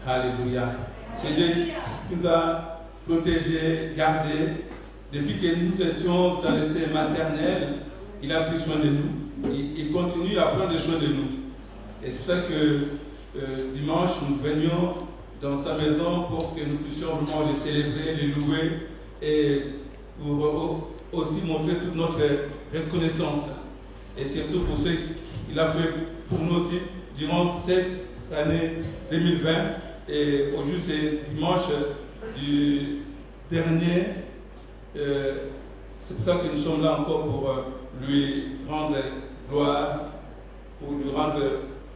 Alléluia. C'est Dieu qui nous a protégés, gardés. Depuis que nous étions dans le sein maternel, il a pris soin de nous. Il continue à prendre soin de nous. Et c'est ça que dimanche, nous venions dans sa maison pour que nous puissions vraiment le célébrer, le louer et pour aussi montrer toute notre reconnaissance. Et surtout pour ce qu'il a fait pour nous aussi durant cette année 2020. Et aujourd'hui, c'est dimanche du dernier. C'est pour ça que nous sommes là encore pour lui rendre gloire, pour lui rendre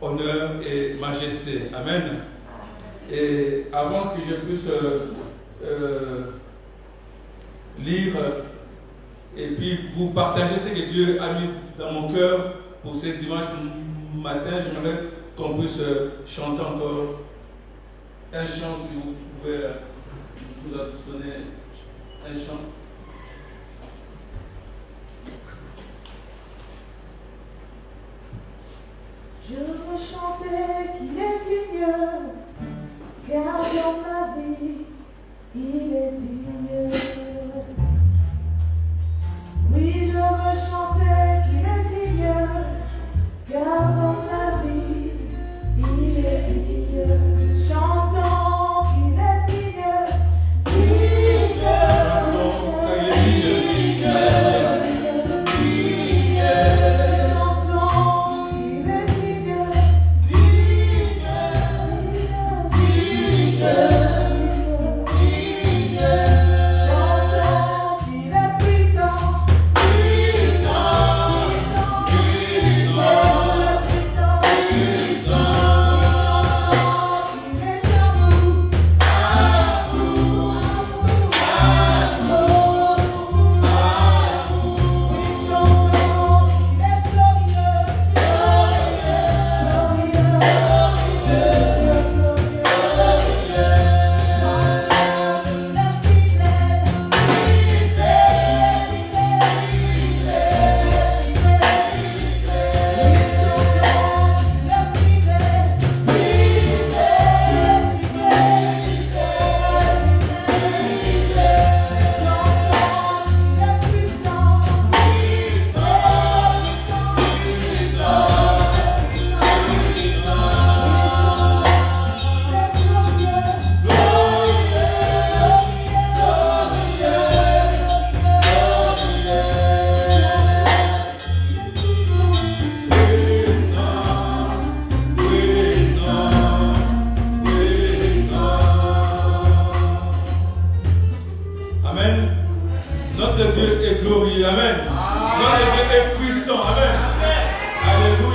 honneur et majesté. Amen. Et avant que je puisse lire et puis vous partager ce que Dieu a mis dans mon cœur pour ce dimanche matin, j'aimerais qu'on puisse chanter encore un chant, si vous pouvez vous donner un chant. Je veux chanter qu'il est digne, car dans ma vie, il est digne. Oui, je veux chanter qu'il est digne, car dans ma vie, il est digne. Chantons qu'il est digne, digne, chantons qu'il est digne, digne, digne, digne.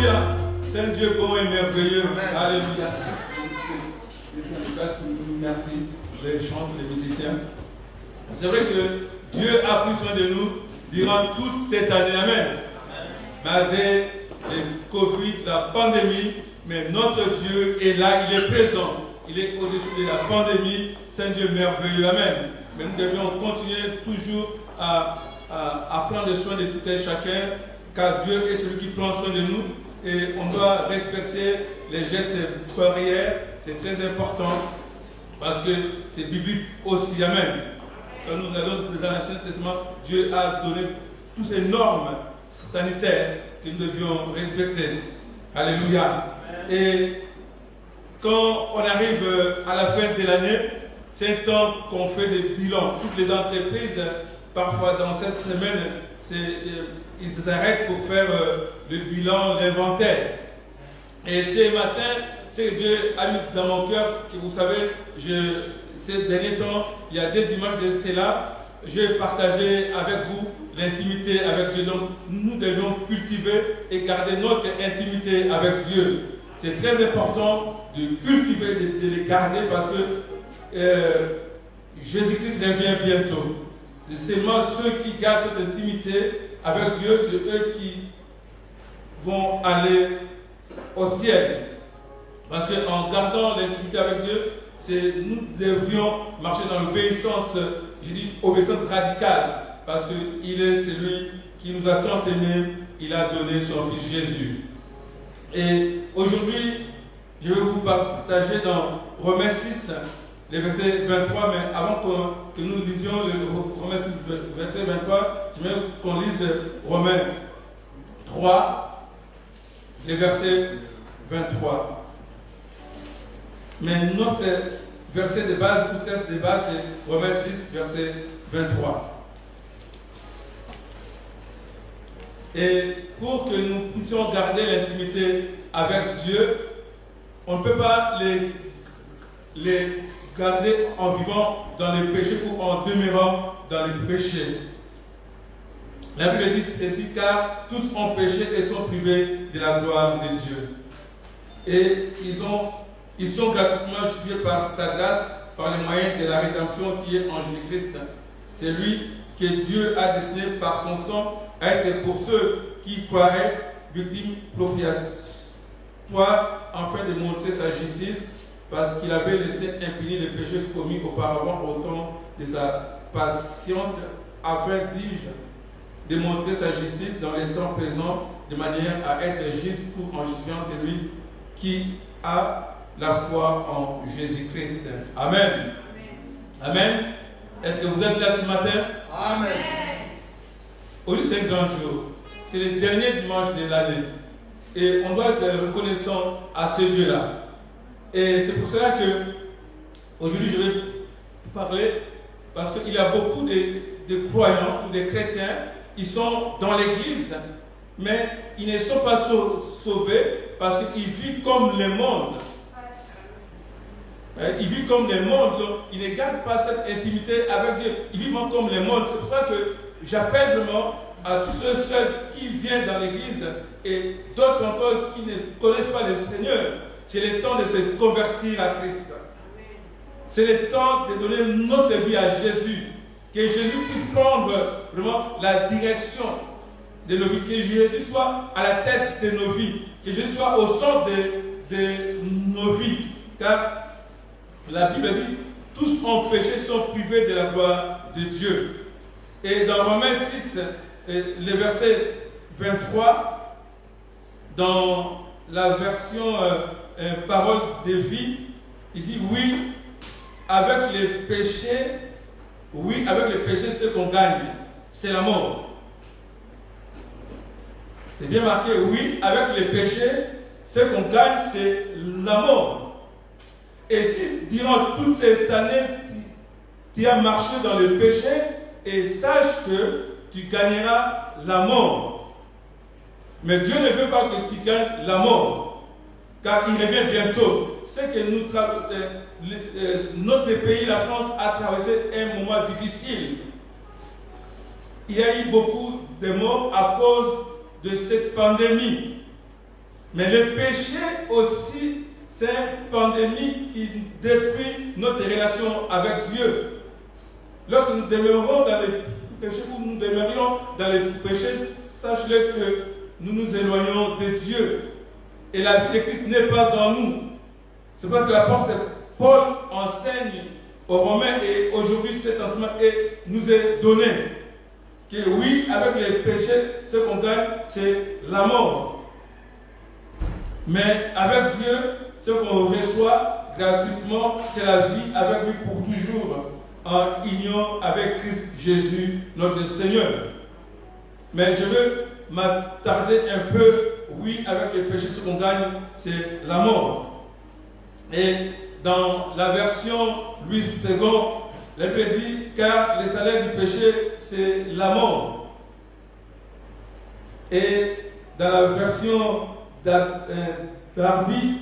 Alléluia. C'est un Dieu bon et merveilleux. Amen. Alléluia. Merci. Les chants, les musiciens. C'est vrai que Dieu a pris soin de nous durant toute cette année. Amen. Malgré le Covid, la pandémie, mais notre Dieu est là, il est présent. Il est au-dessus de la pandémie. C'est un Dieu merveilleux. Amen. Mais nous devons continuer toujours à prendre soin de tout et chacun, car Dieu est celui qui prend soin de nous. Et on doit respecter les gestes barrières. C'est très important parce que c'est biblique aussi. Amen. Quand nous allons dans l'Ancien Testament, Dieu a donné toutes ces normes sanitaires que nous devions respecter. Alléluia. Et quand on arrive à la fin de l'année, c'est un temps qu'on fait des bilans. Toutes les entreprises, parfois dans cette semaine, ils s'arrêtent pour faire le bilan, l'inventaire. Et ce matin, c'est que Dieu a mis dans mon cœur que vous savez, ces derniers temps, il y a des dimanches de cela, j'ai partagé avec vous l'intimité avec Dieu. Donc, nous devons cultiver et garder notre intimité avec Dieu. C'est très important de cultiver, de les garder parce que Jésus-Christ revient bientôt. C'est seulement ceux qui gardent cette intimité avec Dieu, c'est eux qui vont aller au ciel. Parce qu'en gardant l'intimité avec Dieu, nous devrions marcher dans l'obéissance, je dis obéissance radicale, parce qu'il est celui qui nous a tant aimés, il a donné son Fils Jésus. Et aujourd'hui, je vais vous partager dans Romains 6, les versets 23, mais avant que nous lisions le Romains 6, verset 23, je veux qu'on lise Romains 3, les versets 23. Mais notre verset de base, ou texte de base, c'est Romains 6, verset 23. Et pour que nous puissions garder l'intimité avec Dieu, on ne peut pas les garder en vivant dans les péchés ou en demeurant dans les péchés. La Bible dit ceci, car tous ont péché et sont privés de la gloire de Dieu. Et ils sont gratuitement justifiés par sa grâce, par les moyens de la rédemption qui est en Jésus-Christ. C'est lui que Dieu a décidé par son sang à être pour ceux qui croiraient victimes propitiatoires, afin de montrer sa justice, parce qu'il avait laissé impunis les péchés commis auparavant au temps de sa patience, afin, dis-je, de montrer sa justice dans les temps présents, de manière à être juste ou en justifiant celui qui a la foi en Jésus-Christ. Amen. Amen. Est-ce que vous êtes là ce matin? Amen. Aujourd'hui, c'est un grand jour. C'est le dernier dimanche de l'année. Et on doit être reconnaissant à ce Dieu-là. Et c'est pour cela que aujourd'hui, je vais parler, parce qu'il y a beaucoup de croyants ou de chrétiens, ils sont dans l'église, mais ils ne sont pas sauvés parce qu'ils vivent comme le monde. Ils vivent comme le monde, ils ne gardent pas cette intimité avec Dieu. Ils vivent comme le monde. C'est pour ça que j'appelle vraiment à tous ceux qui viennent dans l'église et d'autres encore qui ne connaissent pas le Seigneur. C'est le temps de se convertir à Christ. C'est le temps de donner notre vie à Jésus. Que Jésus puisse prendre vraiment la direction de nos vies. Que Jésus soit à la tête de nos vies. Que Jésus soit au centre de nos vies. Car la Bible dit, tous ont péché, sont privés de la gloire de Dieu. Et dans Romains 6, le verset 23, dans la version parole de vie, il dit oui, avec les péchés, ce qu'on gagne, c'est la mort. C'est bien marqué, oui, avec les péchés, ce qu'on gagne, c'est la mort. Et si durant toute cette année, tu as marché dans le péché, et sache que tu gagneras la mort. Mais Dieu ne veut pas que tu gagnes la mort, car il revient bientôt. C'est que notre pays, la France, a traversé un moment difficile. Il y a eu beaucoup de morts à cause de cette pandémie. Mais le péché aussi, c'est une pandémie qui détruit notre relation avec Dieu. Lorsque nous demeurons dans les péchés, ou nous demeurions dans les péchés, sachez que nous nous éloignons de Dieu. Et la vie de Christ n'est pas en nous. C'est parce que l'apôtre Paul enseigne aux Romains, et aujourd'hui cet enseignement nous est donné. Que oui, avec les péchés, ce qu'on gagne, c'est la mort. Mais avec Dieu, ce qu'on reçoit gratuitement, c'est la vie avec lui pour toujours, en union avec Christ Jésus, notre Seigneur. Mais je veux m'attarder un peu, oui, avec les péchés, ce qu'on gagne, c'est la mort. Et dans la version Louis II, la Bible dit, car le salaire du péché, c'est la mort. Et dans la version d'Arby,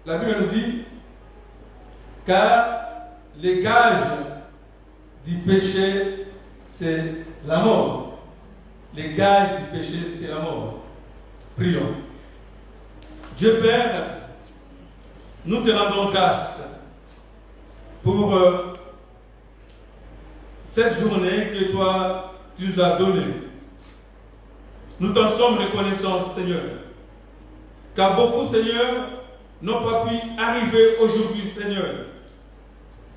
la Bible nous dit, car les gages du péché, c'est la mort. Les gages du péché, c'est la mort. Prions. Dieu Père, nous te rendons grâce pour cette journée que toi, tu nous as donnée. Nous t'en sommes reconnaissants, Seigneur. Car beaucoup, Seigneur, n'ont pas pu arriver aujourd'hui, Seigneur,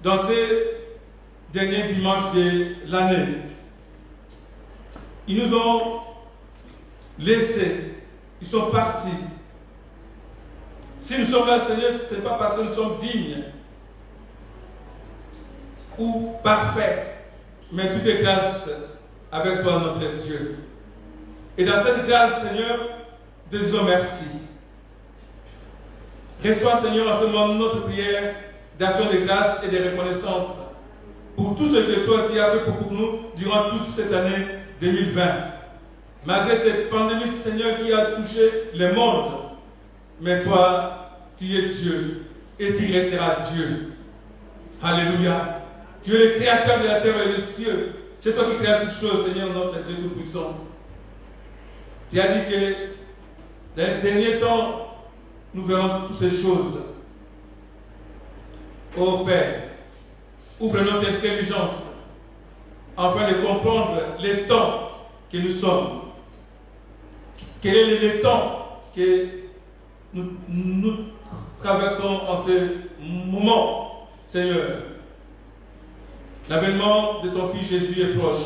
dans ces derniers dimanches de l'année. Ils nous ont laissés. Ils sont partis. Si nous sommes là, Seigneur, ce n'est pas parce que nous sommes dignes ou parfaits, mais tout est grâce avec toi, notre Dieu. Et dans cette grâce, Seigneur, te disons merci. Reçois, Seigneur, en ce moment notre prière d'action de grâce et de reconnaissance pour tout ce que toi tu as fait pour nous durant toute cette année 2020. Malgré cette pandémie, Seigneur, qui a touché le monde, mais toi, tu es Dieu et tu resteras Dieu. Alléluia. Tu es le créateur de la terre et des cieux. C'est toi qui crées toutes choses, Seigneur, notre Dieu Tout-Puissant. Tu as dit que dans les derniers temps, nous verrons toutes ces choses. Ô Père, ouvre notre intelligence afin de comprendre les temps que nous sommes. Quel est le temps que nous traversons en ce moment, Seigneur. L'avènement de ton Fils Jésus est proche.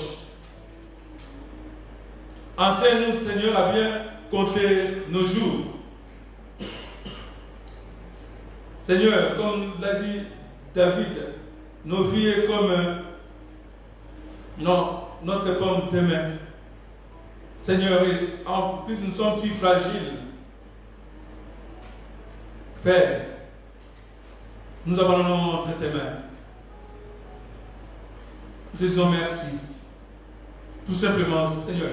Enseigne-nous, Seigneur, à bien compter nos jours. Seigneur, comme l'a dit David, nos vies est comme notre pomme de main. Seigneur, et en plus nous sommes si fragiles. Père, nous abandonnons entre tes mains. Nous te disons merci. Tout simplement, Seigneur.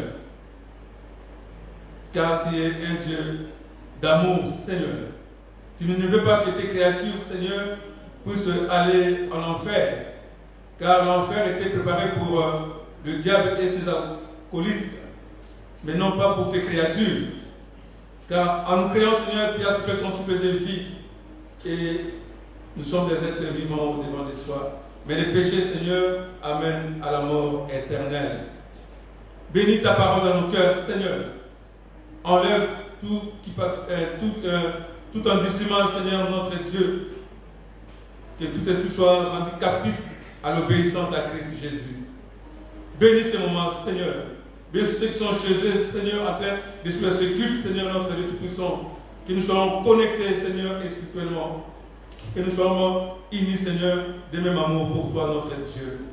Car tu es un Dieu d'amour, Seigneur. Tu ne veux pas que tes créatures, Seigneur, puissent aller en enfer. Car l'enfer était préparé pour le diable et ses acolytes, mais non pas pour tes créatures. Car en nous créant, Seigneur, tu as fait ton souffle de vie. Et nous sommes des êtres vivants au devant de toi. Mais les péchés, Seigneur, amènent à la mort éternelle. Bénis ta parole dans nos cœurs, Seigneur. Enlève tout endurcissement, Seigneur, notre Dieu. Que tout esprit soit rendu captif à l'obéissance à Christ Jésus. Bénis ce moment, Seigneur. Bénis ceux qui sont chez eux, Seigneur, en train de suivre ce culte, Seigneur, notre Dieu Tout-Puissant. Que nous soyons connectés, Seigneur, spirituellement. Que nous soyons unis, Seigneur, de même amour pour toi, notre Dieu.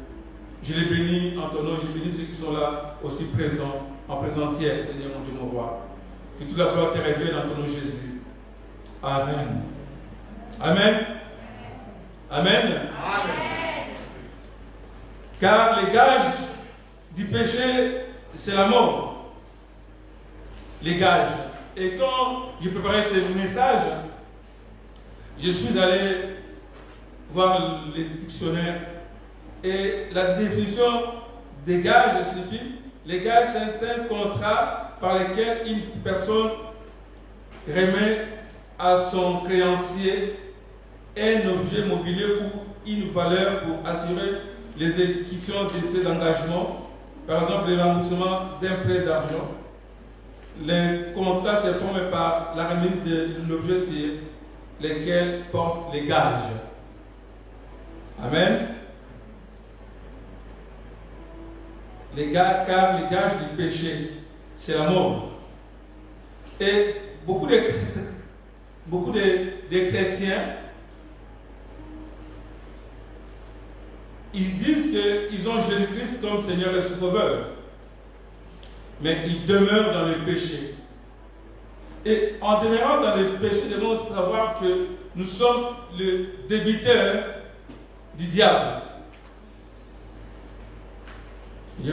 Je les bénis en ton nom, je bénis ceux qui sont là, aussi présents, en présentiel, Seigneur, mon Dieu, mon roi. Que toute la gloire te revienne en ton nom, Jésus. Amen. Amen. Amen. Amen. Car les gages du péché, c'est la mort. Les gages. Et quand j'ai préparé ce message, je suis allé voir les dictionnaires. Et la définition des gages signifie, les gages, c'est un contrat par lequel une personne remet à son créancier un objet mobilier ou une valeur pour assurer l'exécution de ses engagements, par exemple le remboursement d'un prêt d'argent. Les contrats se forment par la remise de l'objet sur lequel portent les gages. Amen. Car les gages du péché, c'est la mort. Et beaucoup de chrétiens, ils disent qu'ils ont Jésus-Christ comme Seigneur et Sauveur, mais ils demeurent dans le péché. Et en demeurant dans le péché, nous devons savoir que nous sommes le débiteur du diable. Je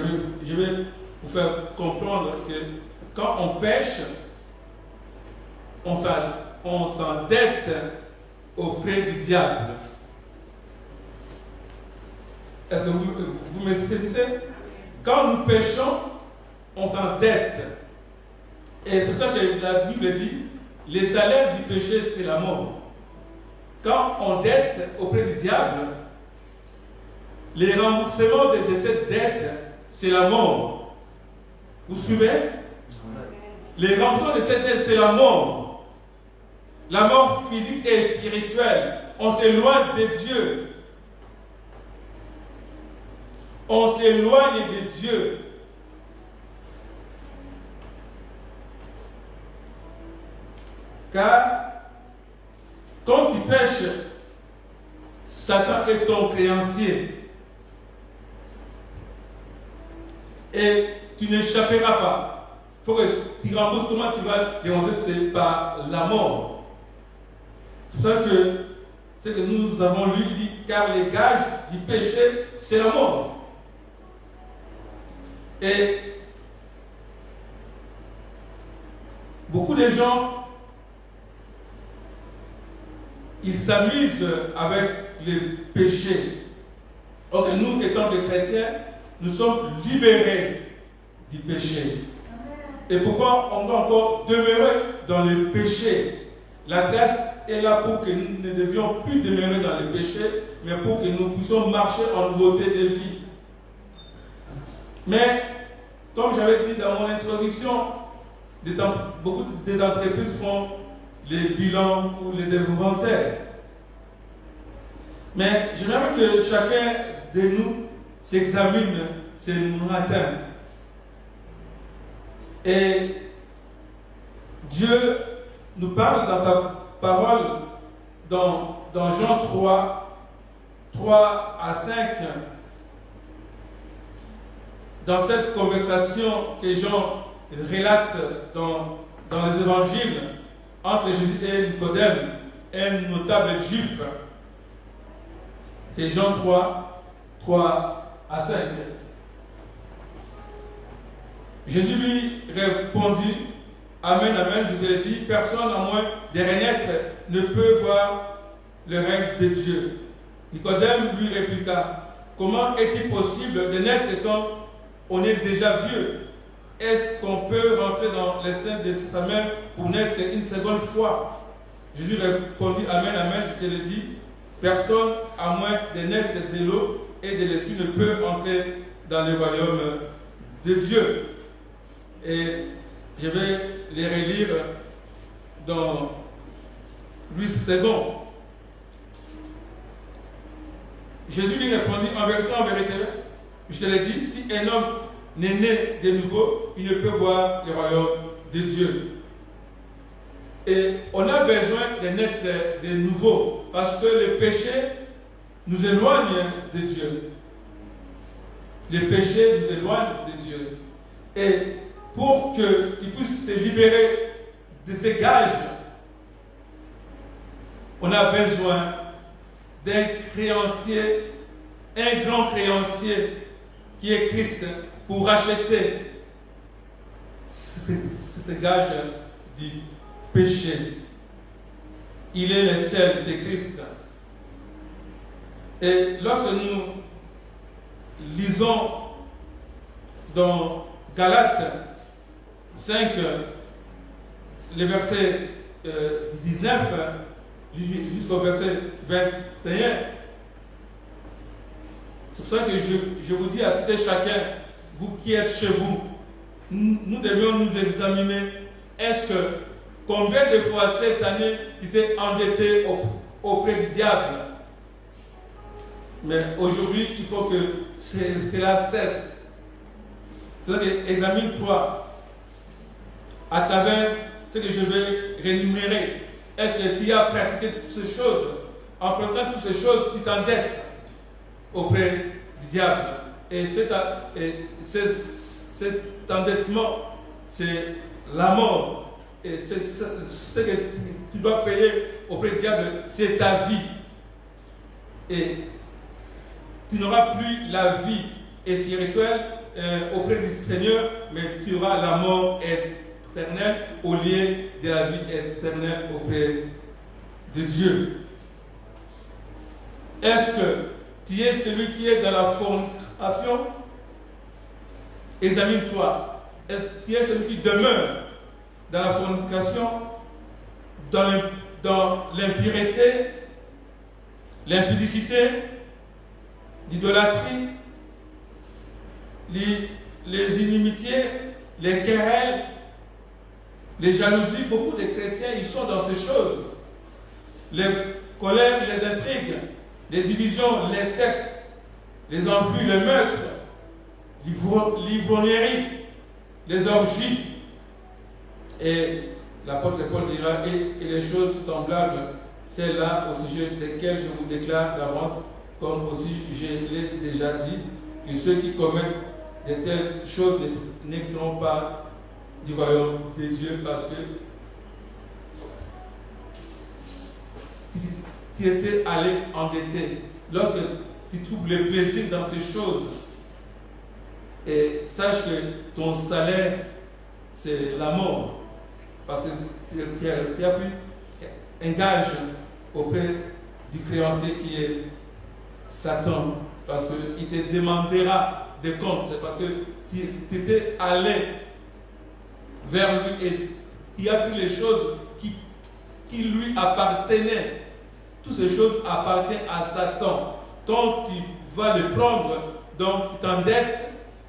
vais vous faire comprendre que quand on pêche, on s'endette auprès du diable. Est-ce que vous me saisissez? Quand nous péchons, on s'endette. Et c'est pour ça que la Bible dit, le salaire du péché, c'est la mort. Quand on dette auprès du diable, les remboursements de cette dette, c'est la mort. Vous suivez? Les remboursements de cette dette, c'est la mort. La mort physique et spirituelle. On s'éloigne de Dieu. On s'éloigne de Dieu. Car quand tu pêches, Satan est ton créancier. Et tu n'échapperas pas. Il faut que tu rembourses comment tu vas dénoncer, c'est par la mort. C'est pour ça que ce que nous avons lu dit, car les gages du péché, c'est la mort. Et beaucoup de gens, ils s'amusent avec le péché. Or, nous, étant des chrétiens, nous sommes libérés du péché. Et pourquoi on doit encore demeurer dans le péché? La grâce est là pour que nous ne devions plus demeurer dans le péché, mais pour que nous puissions marcher en nouveauté de vie. Mais, comme j'avais dit dans mon introduction, beaucoup des entreprises font les bilans ou les inventaires. Mais j'aimerais que chacun de nous s'examine ce matin. Et Dieu nous parle dans sa parole dans Jean 3 à 5. Dans cette conversation que Jean relate dans les évangiles entre Jésus et Nicodème, un notable juif. C'est Jean 3 à 5. Jésus lui répondit, Amen, Amen, je te le dis, personne à moins de renaître ne peut voir le règne de Dieu. Nicodème lui répliqua, comment est-il possible de naître quand on est déjà vieux? Est-ce qu'on peut rentrer dans les seins de sa mère pour naître une seconde fois? Jésus répondit, Amen, Amen, je te le dis, personne à moins de naître de l'eau et de l'esprit ne peut entrer dans le royaume de Dieu. Et je vais les relire dans Louis II. Jésus lui répondit, en vérité, je te l'ai dit, si un homme n'est né de nouveau, il ne peut voir le royaume de Dieu. Et on a besoin de naître de nouveau, parce que le péché nous éloigne de Dieu. Le péché nous éloigne de Dieu. Et pour que tu puisses se libérer de ces gages, on a besoin d'un créancier, un grand créancier qui est Christ, pour racheter ces gages du péché. Il est le seul, c'est Christ. Et lorsque nous lisons dans Galates 5, le verset 19 jusqu'au verset 21. C'est pour ça que je vous dis à tout et chacun, vous qui êtes chez vous, nous devions nous examiner. Est-ce que combien de fois cette année tu t'es endetté auprès du diable? Mais aujourd'hui, il faut que cela cesse. C'est-à-dire, examine-toi à travers ce que je vais rémunérer. Est-ce que tu as pratiqué toutes ces choses? En pratiquant toutes ces choses, tu t'endettes auprès du diable. Et cet endettement, c'est la mort. Et ce que tu dois payer auprès du diable, c'est ta vie. Et tu n'auras plus la vie spirituelle auprès du Seigneur, mais tu auras la mort éternelle au lieu de la vie éternelle auprès de Dieu. Est-ce que tu es celui qui est dans la fornication? Examine-toi. Est-ce que tu es celui qui demeure dans la fornication, dans l'impureté, l'impudicité, l'idolâtrie, les inimitiés, les querelles, les jalousies? Beaucoup de chrétiens, ils sont dans ces choses. Les colères, les intrigues, les divisions, les sectes, les envies, le meurtre, l'ivrognerie, les orgies. Et l'apôtre Paul dira, et les choses semblables, c'est là au sujet desquelles je vous déclare d'avance, comme aussi je l'ai déjà dit, que ceux qui commettent de telles choses n'entreront pas du royaume de Dieu, parce que tu étais allé endetté. Lorsque tu trouves le plaisir dans ces choses, et sache que ton salaire, c'est la mort. Parce que tu as pris un gage auprès du créancier qui est Satan. Parce qu'il te demandera des comptes. C'est parce que tu étais allé vers lui et tu as pris les choses qui lui appartenaient. Toutes ces choses appartiennent à Satan. Quand tu vas le prendre, donc tu t'endettes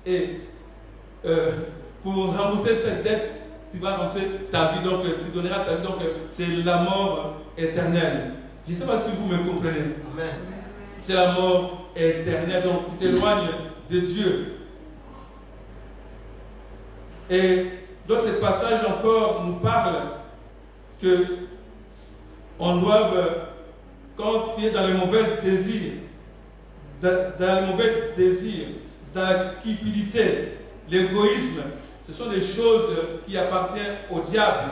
et pour rembourser cette dette, tu vas rembourser ta vie, donc tu donneras ta vie, donc c'est la mort éternelle. Je ne sais pas si vous me comprenez. Amen. C'est la mort éternelle, donc tu t'éloignes de Dieu. Et d'autres passages encore nous parlent que on doit, quand tu es dans les mauvais désirs, dans la cupidité, l'égoïsme, ce sont des choses qui appartiennent au diable.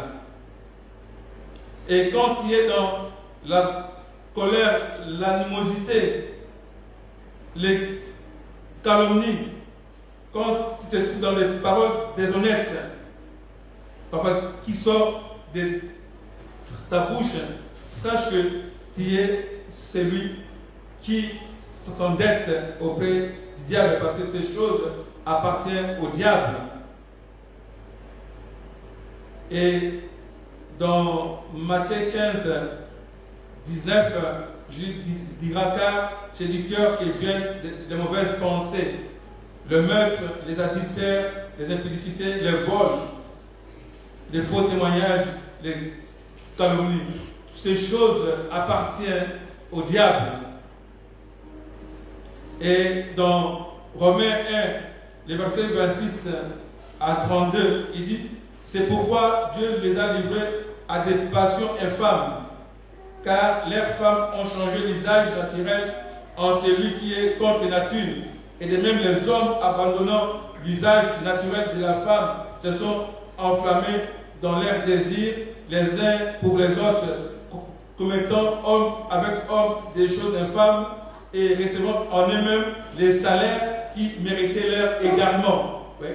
Et quand tu es dans la colère, l'animosité, les calomnies, quand tu te trouves dans les paroles déshonnêtes, parfois qui sortent de ta bouche, sache que tu es celui qui s'endette auprès du diable, parce que ces choses appartiennent au diable. Et dans Matthieu 15, 19, Jésus dira, car c'est du cœur qui viennent de mauvaises pensées, le meurtre, les adultères, les impudicités, les vols, les faux témoignages, les calomnies. Ces choses appartiennent au diable. Et dans Romains 1, les versets 26 à 32, il dit, c'est pourquoi Dieu les a livrés à des passions infâmes, car leurs femmes ont changé l'usage naturel en celui qui est contre nature. Et de même les hommes, abandonnant l'usage naturel de la femme, se sont enflammés dans leurs désirs, les uns pour les autres, commettant homme avec homme des choses infâmes et recevant en eux-mêmes les salaires qui méritaient leur égarement. Oui.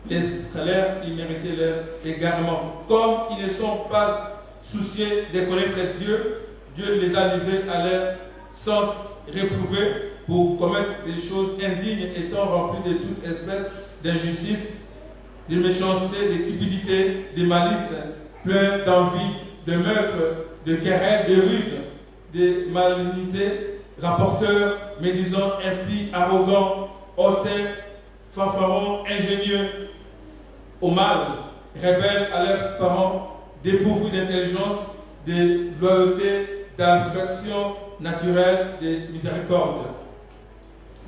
Les salaires qui méritaient leur égarement. Comme ils ne sont pas souciés de connaître Dieu, Dieu les a livrés à leur sens réprouvé pour commettre des choses indignes, étant remplis de toute espèce d'injustice, de méchanceté, de cupidité, de malice. plein d'envie, de meurtre, de querelles, de ruses, de malignité, rapporteurs, médisants, impies, arrogants, hautains, fanfarons, ingénieux, au mal, rebelles à leurs parents, dépourvus d'intelligence, de loyauté, d'affection naturelle, de miséricorde.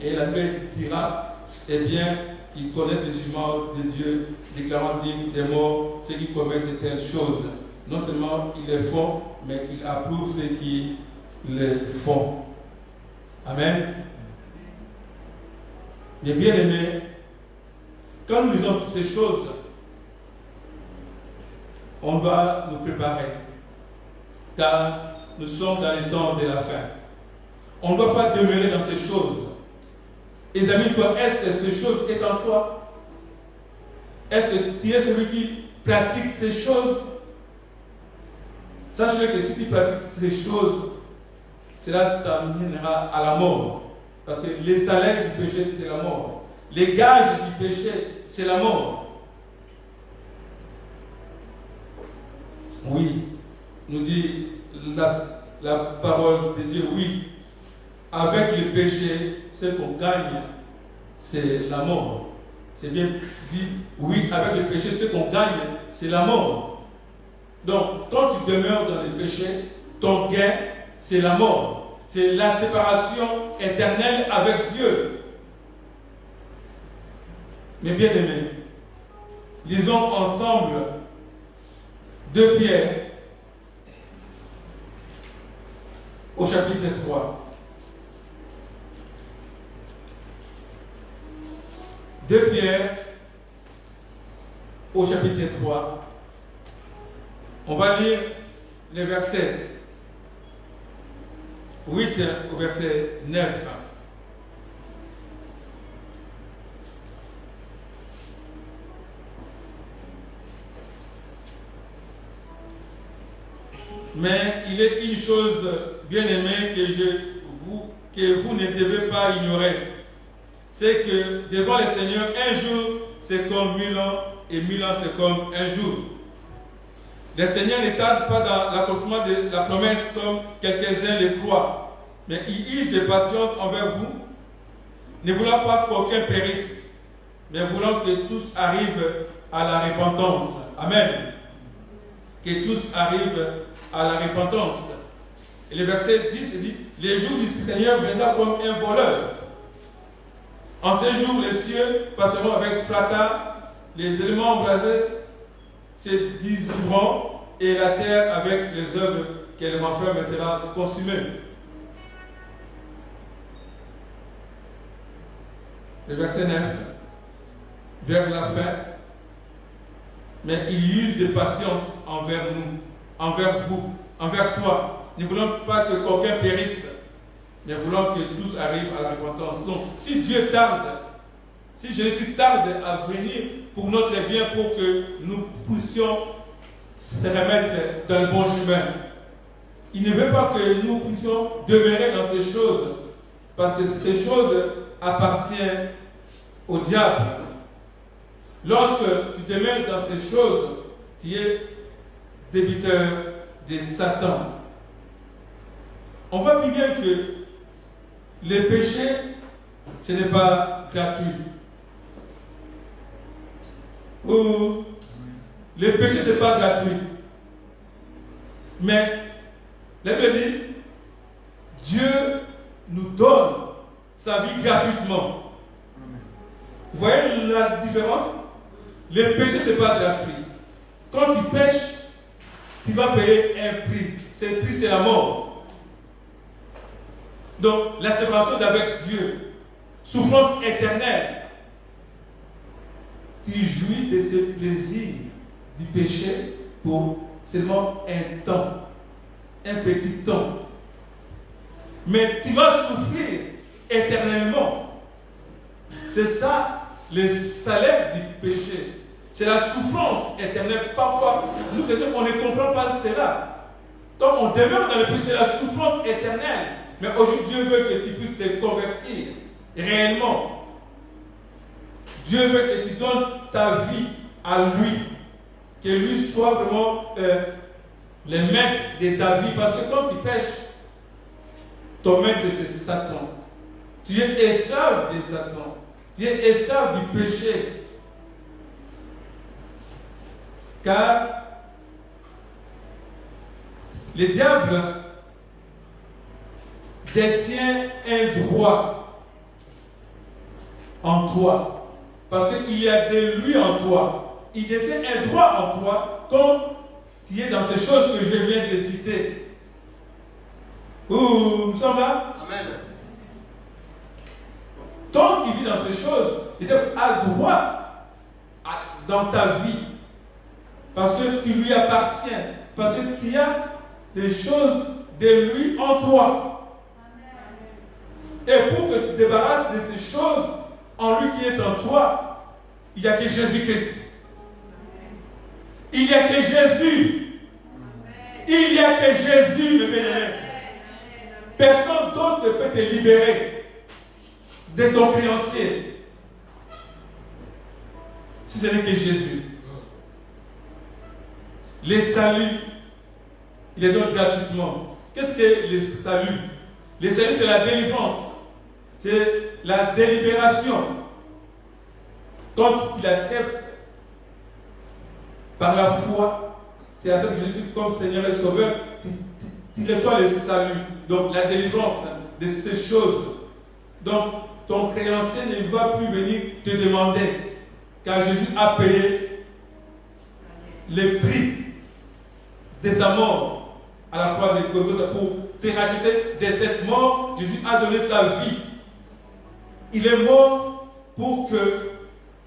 Et la paix dira, eh bien, ils connaissent le jugement de Dieu, déclarant dignes des morts ceux qui commettent de telles choses. Non seulement ils les font, mais ils approuvent ceux qui les font. Amen. Mes bien-aimés, quand nous lisons toutes ces choses, on va nous préparer, car nous sommes dans les temps de la fin. On ne doit pas demeurer dans ces choses. Examine-toi, est-ce que ces choses est en toi? Est-ce que tu es celui qui pratique ces choses? Sache que si tu pratiques ces choses, cela t'amènera à la mort. Parce que les salaires du péché, c'est la mort. Les gages du péché, c'est la mort. Oui, nous dit la parole de Dieu, oui. Avec le péché, ce qu'on gagne, c'est la mort. C'est bien dit, oui, avec le péché, ce qu'on gagne, c'est la mort. Donc, quand tu demeures dans le péché, ton gain, c'est la mort. C'est la séparation éternelle avec Dieu. Mais bien aimés, lisons ensemble 2 Pierre au chapitre 3. 2 Pierre au chapitre 3. On va lire les versets 8 au verset 9. Mais il est une chose bien aimée que vous ne devez pas ignorer. C'est que devant le Seigneur, un jour c'est comme 1000 ans et 1000 ans c'est comme un jour. Le Seigneur ne tarde pas dans l'accomplissement de la promesse comme quelques-uns le croient, mais il use de patience envers vous, ne voulant pas qu'aucun périsse, mais voulant que tous arrivent à la repentance. Amen. Que tous arrivent à la repentance. Et le verset 10 dit, les jours du Seigneur viendra comme un voleur. En ces jours, les cieux passeront avec fracas, les éléments embrasés se dissoudront, et la terre, avec les œuvres qu'elle renferme, sera consumée. Le verset 9, vers la fin, mais il use de patience envers nous, envers vous, envers toi, ne voulant pas que qu'aucun périsse, mais voulant que tous arrivent à la repentance. Donc, si Dieu tarde, si Jésus-Christ tarde à venir pour notre bien, pour que nous puissions se remettre dans le bon chemin, il ne veut pas que nous puissions demeurer dans ces choses, parce que ces choses appartiennent au diable. Lorsque tu demeures dans ces choses, tu es débiteur de Satan. On voit bien que le péché, ce n'est pas gratuit. Ou le péché, ce n'est pas gratuit. Mais, la Bible dit, Dieu nous donne sa vie gratuitement. Vous voyez la différence? Le péché, ce n'est pas gratuit. Quand tu pêches, tu vas payer un prix. Ce prix, c'est la mort. Donc, la séparation d'avec Dieu, souffrance éternelle. Tu jouis de ce plaisir du péché pour seulement un temps, un petit temps. Mais tu vas souffrir éternellement. C'est ça le salaire du péché. C'est la souffrance éternelle. Parfois, nous, on ne comprend pas cela. Donc, on demeure dans le péché, c'est la souffrance éternelle. Mais aujourd'hui, Dieu veut que tu puisses te convertir réellement. Dieu veut que tu donnes ta vie à lui. que lui soit vraiment le maître de ta vie. Parce que quand tu pêches, ton maître c'est Satan. Tu es esclave de Satan. Tu es esclave du péché. Car le diable détient un droit en toi. Parce qu'il y a de lui en toi. Il détient un droit en toi quand tu es dans ces choses que je viens de citer. Nous sommes là? Amen. Quand tu vis dans ces choses, il a droit dans ta vie. Parce que tu lui appartiens. Parce que tu as des choses de lui en toi. Et pour que tu te débarrasses de ces choses en lui qui est en toi, il n'y a que Jésus-Christ. Il n'y a que Jésus. Il n'y a que Jésus, le bien-aimé. Personne d'autre ne peut te libérer de ton créancier. Si ce n'est que Jésus. Les saluts, il les donne gratuitement. Qu'est-ce que les saluts? Les saluts, c'est la délivrance. C'est la délibération. Quand il accepte par la foi, c'est accepte Jésus comme Seigneur et Sauveur, il reçoit le salut. Donc la délivrance de ces choses. Donc ton créancier ne va plus venir te demander, car Jésus a payé le prix de sa mort à la croix de Golgotha pour te racheter de cette mort. Jésus a donné sa vie. Il est mort pour que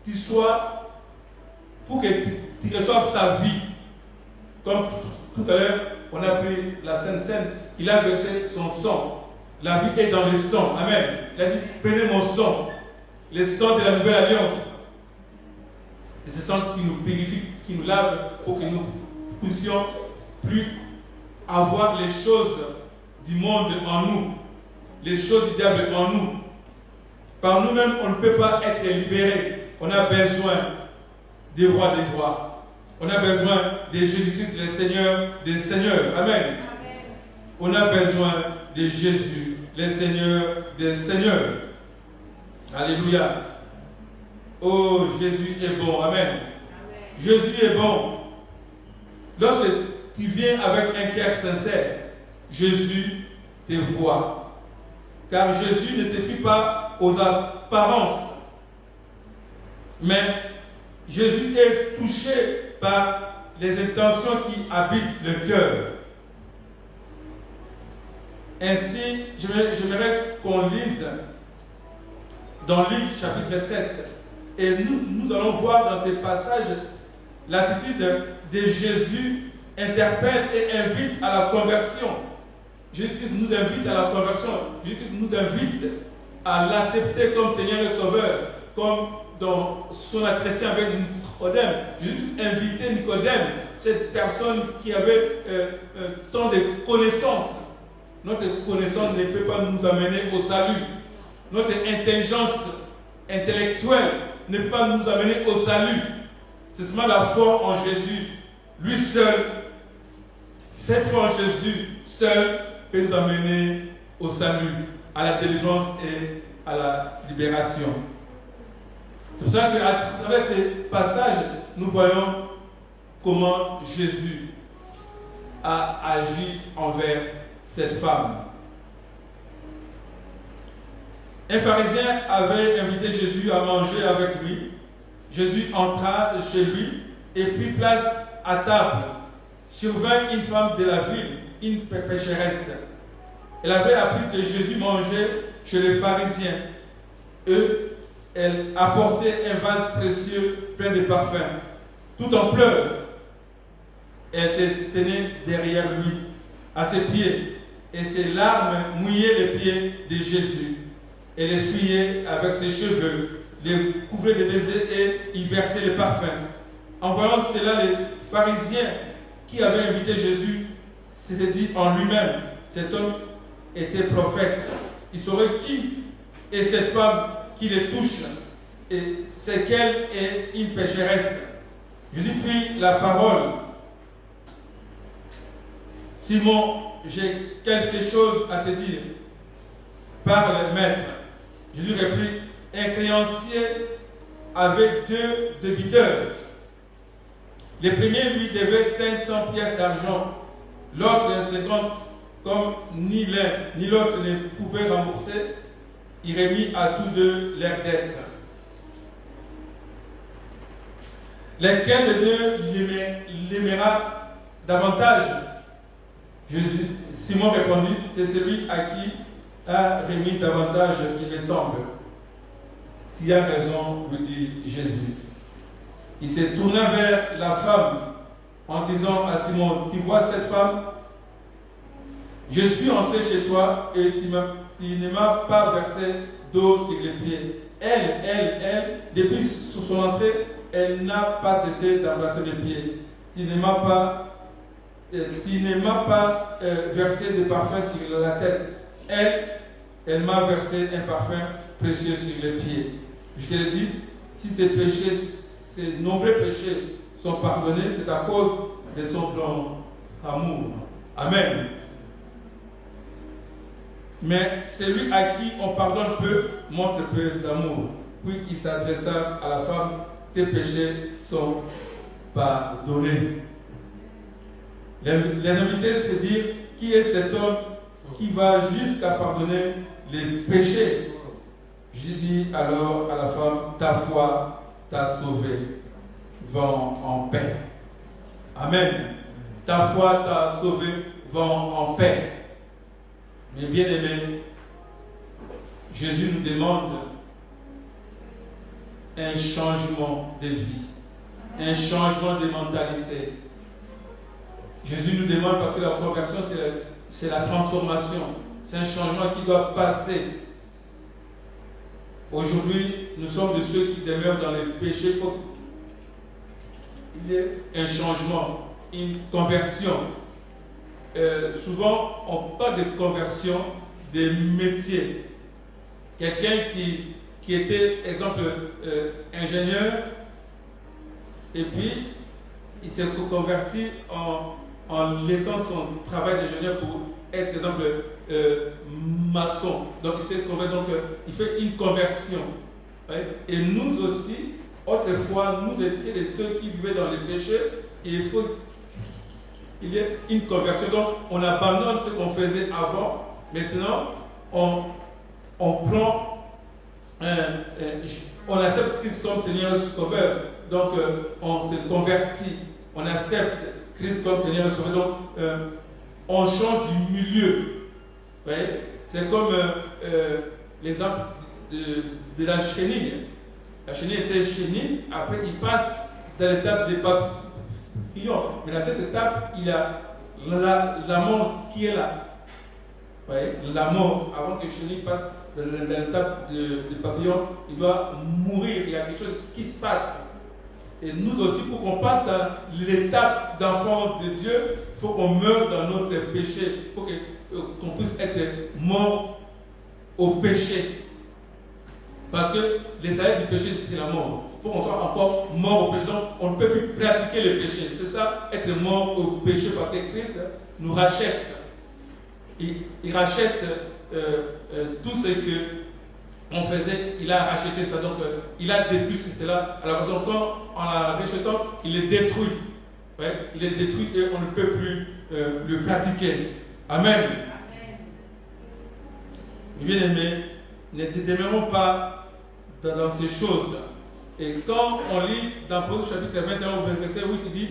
tu sois, pour que tu reçoives ta vie. Comme tout à l'heure, on a pris la Sainte Seine, il a versé son sang. La vie est dans le sang. Amen. Il a dit, prenez mon sang, le sang de la nouvelle alliance. Et ce sang qui nous purifie, qui nous lave, pour que nous puissions plus avoir les choses du monde en nous, les choses du diable en nous. Par nous-mêmes, on ne peut pas être libéré. On a besoin du roi des rois. On a besoin de Jésus-Christ, le Seigneur des seigneurs. Amen. Amen. On a besoin de Jésus, le Seigneur des seigneurs. Alléluia. Oh, Jésus est bon. Amen. Amen. Jésus est bon. Lorsque tu viens avec un cœur sincère, Jésus te voit. Car Jésus ne se fie pas aux apparences. Mais Jésus est touché par les intentions qui habitent le cœur. Ainsi, j'aimerais qu'on lise dans Luc chapitre 7. Et nous allons voir dans ces passages l'attitude de Jésus interpelle et invite à la conversion. Jésus-Christ nous invite à la conversion. Jésus-Christ nous invite à l'accepter comme Seigneur et Sauveur, comme dans son entretien avec Nicodème. Jésus invitait Nicodème, cette personne qui avait tant de connaissances. Notre connaissance ne peut pas nous amener au salut. Notre intelligence intellectuelle ne peut pas nous amener au salut. C'est seulement la foi en Jésus. Lui seul, cette foi en Jésus seul peut nous amener au salut, à la délivrance et à la libération. C'est pour ça qu'à travers ces passages, nous voyons comment Jésus a agi envers cette femme. Un pharisien avait invité Jésus à manger avec lui. Jésus entra chez lui et prit place à table. Survint une femme de la ville, une pécheresse. Elle avait appris que Jésus mangeait chez les pharisiens. Elle apportait un vase précieux plein de parfums. Tout en pleurs, elle se tenait derrière lui, à ses pieds, et ses larmes mouillaient les pieds de Jésus. Elle les essuyait avec ses cheveux, les couvrait de baisers et y versait les parfums. En voyant cela, les pharisiens qui avaient invité Jésus s'étaient dit en lui-même, cet homme était prophète. Il saurait qui est cette femme qui les touche, et c'est qu'elle est une pécheresse. Jésus prit la parole. Simon, j'ai quelque chose à te dire. Parle, maître. Jésus reprit, un créancier avec 2 débiteurs. Le premier lui devait 500 pièces d'argent, l'autre 50, comme ni l'un ni l'autre ne pouvaient rembourser, il remit à tous deux leurs dettes. Lequel de deux l'aimera davantage? Simon répondit, c'est celui à qui a remis davantage, il me semble. Tu as raison, lui dit Jésus. Il se tourna vers la femme en disant à Simon, tu vois cette femme? Je suis entré chez toi et tu ne m'as pas versé d'eau sur les pieds. Elle, depuis son entrée, elle n'a pas cessé d'embrasser les pieds. Tu ne m'as pas versé de parfum sur la tête. Elle m'a versé un parfum précieux sur les pieds. Je te le dis, si ces nombreux péchés sont pardonnés, c'est à cause de son grand amour. Amen. Mais celui à qui on pardonne peu montre peu d'amour. Puis il s'adressa à la femme, tes péchés sont pardonnés. Les invités se dirent, qui est cet homme qui va jusqu'à pardonner les péchés? J'ai dit alors à la femme, ta foi t'a sauvé, va en paix. Amen. Ta foi t'a sauvé, va en paix. Mais bien aimé, Jésus nous demande un changement de vie, un changement de mentalité. Jésus nous demande, parce que la conversion, c'est la transformation, c'est un changement qui doit passer. Aujourd'hui, nous sommes de ceux qui demeurent dans les péchés. Il y a un changement, une conversion. Souvent, on parle de conversion des métiers. Quelqu'un qui était, exemple, ingénieur, et puis il s'est converti en laissant son travail d'ingénieur pour être, exemple, maçon. Donc il s'est converti, donc il fait une conversion. Ouais. Et nous aussi, autrefois, nous étions de ceux qui vivaient dans les péchés, et il y a une conversion. Donc on abandonne ce qu'on faisait avant. Maintenant, on prend, on accepte Christ comme Seigneur et Sauveur. Donc on se convertit, on accepte Christ comme Seigneur et Sauveur. Donc on change du milieu. C'est comme l'exemple de la chenille. La chenille était chenille, après il passe dans l'étape des papillons. Mais dans cette étape, il y a la mort qui est là. La mort, avant que la chenille passe dans l'étape des papillons, il doit mourir. Il y a quelque chose qui se passe. Et nous aussi, pour qu'on passe dans l'étape d'enfant de Dieu, il faut qu'on meure dans notre péché. Il faut qu'on puisse être mort au péché. Parce que les salaires du péché, c'est la mort. Il faut qu'on soit encore mort au péché. Donc, on ne peut plus pratiquer le péché. C'est ça, être mort au péché, parce que Christ nous rachète. Il rachète tout ce qu'on faisait, il a racheté ça. Donc, il a détruit cela. Alors, donc, quand en la rachetant, il est détruit. Il est détruit et on ne peut plus le pratiquer. Amen. Bien aimé, ne demeurons pas dans ces choses. Et quand on lit dans Proverbe chapitre 21, verset 8, il dit,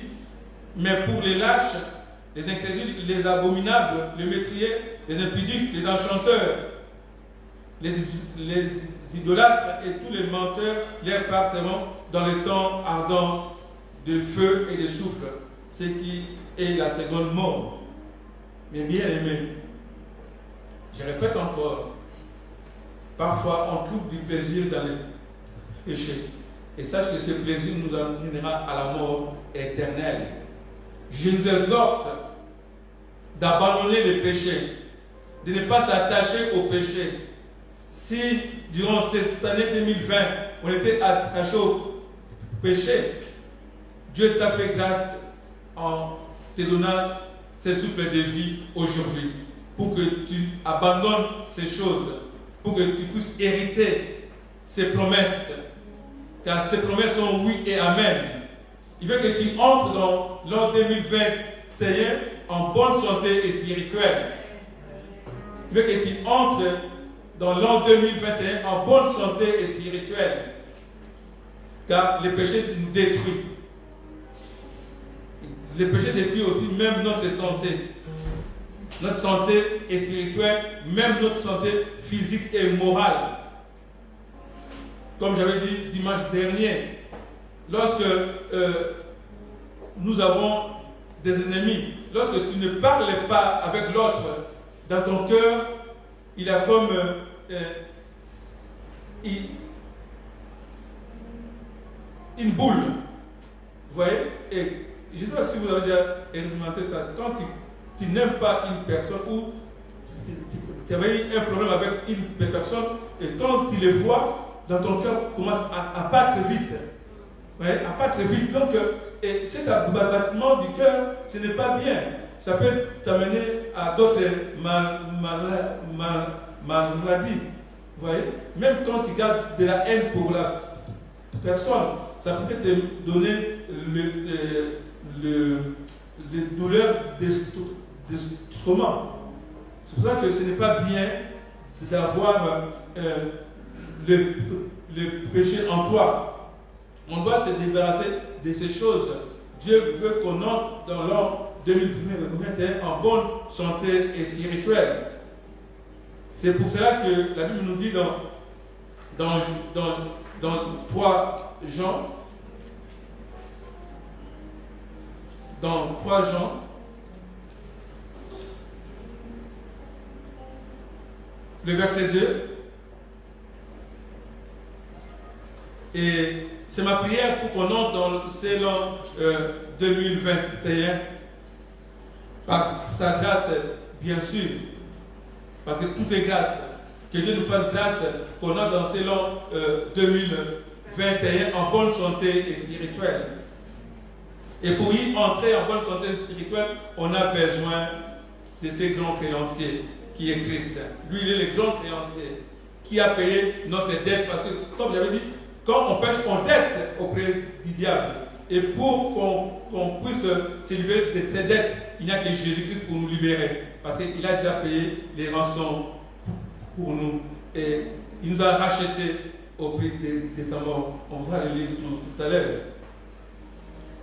mais pour les lâches, les incrédules, les abominables, les métriers, les impudiques, les enchanteurs, les idolâtres et tous les menteurs, leur part seront dans les temps ardents de feu et de souffle, ce qui est la seconde mort. Mais bien aimé, je répète encore, parfois on trouve du plaisir dans les péchés. Et sache que ce plaisir nous amènera à la mort éternelle. Je nous exhorte d'abandonner les péchés, de ne pas s'attacher aux péchés. Si durant cette année 2020, on était attaché au péché, Dieu t'a fait grâce en te donnant ces souffles de vie aujourd'hui, pour que tu abandonnes ces choses, pour que tu puisses hériter ces promesses, car ces promesses sont oui et amen. Il veut que tu entres dans l'an 2021 en bonne santé et spirituelle. Il veut que tu entres dans l'an 2021 en bonne santé et spirituelle, car le péché nous détruit. Le péché détruit aussi même notre santé. Notre santé est spirituelle, même notre santé physique et morale. Comme j'avais dit dimanche dernier, lorsque nous avons des ennemis, lorsque tu ne parles pas avec l'autre, dans ton cœur, il a comme une boule. Vous voyez? Et je ne sais pas si vous avez déjà expérimenté ça. Quand tu n'aimes pas une personne ou tu avais eu un problème avec une personne, et quand tu le vois, dans ton cœur commence à battre vite. Ouais, à battre vite. Donc, et cet abattement du cœur, ce n'est pas bien. Ça peut t'amener à d'autres maladies. Vous voyez? Même quand tu gardes de la haine pour la personne, ça peut te donner les douleurs d'estomac. C'est pour ça que ce n'est pas bien d'avoir le péché en toi. On doit se débarrasser de ces choses. Dieu veut qu'on entre dans l'an 2021 en bonne santé et spirituelle. C'est pour cela que la Bible nous dit dans 3 Jean, dans 3 Jean, le verset 2, et c'est ma prière pour qu'on entre dans ce l'an 2021 par sa grâce, bien sûr, parce que tout est grâce. Que Dieu nous fasse grâce qu'on entre dans ce l'an 2021 en bonne santé et spirituelle. Et pour y entrer en bonne santé spirituelle, on a besoin de ces grands créanciers qui est Christ. Lui, il est le grand créancier qui a payé notre dette. Parce que, comme j'avais dit, quand on pêche, on dette auprès du diable. Et pour qu'on puisse se libérer de ces dettes, il n'y a que Jésus-Christ pour nous libérer. Parce qu'il a déjà payé les rançons pour nous. Et il nous a rachetés au prix de sa mort. On va le lire tout à l'heure.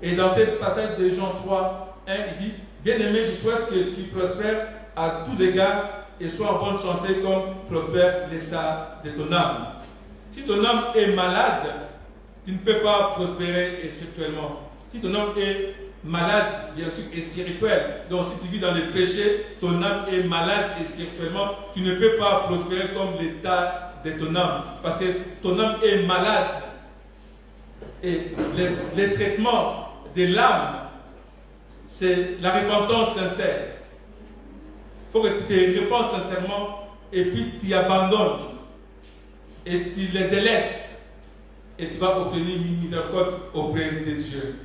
Et dans ce passage de Jean 3, 1, il dit, bien-aimé, je souhaite que tu prospères à tous égards et sois en bonne santé comme prospère l'état de ton âme. Si ton âme est malade, tu ne peux pas prospérer spirituellement. Si ton âme est malade, bien sûr, et spirituel, donc si tu vis dans les péchés, ton âme est malade et spirituellement, tu ne peux pas prospérer comme l'état de ton âme. Parce que ton âme est malade. Et les traitements de l'âme, c'est la repentance sincère. Il faut que tu te réponds sincèrement et puis tu abandonnes et tu les délaisses et tu vas obtenir une miséricorde auprès de Dieu.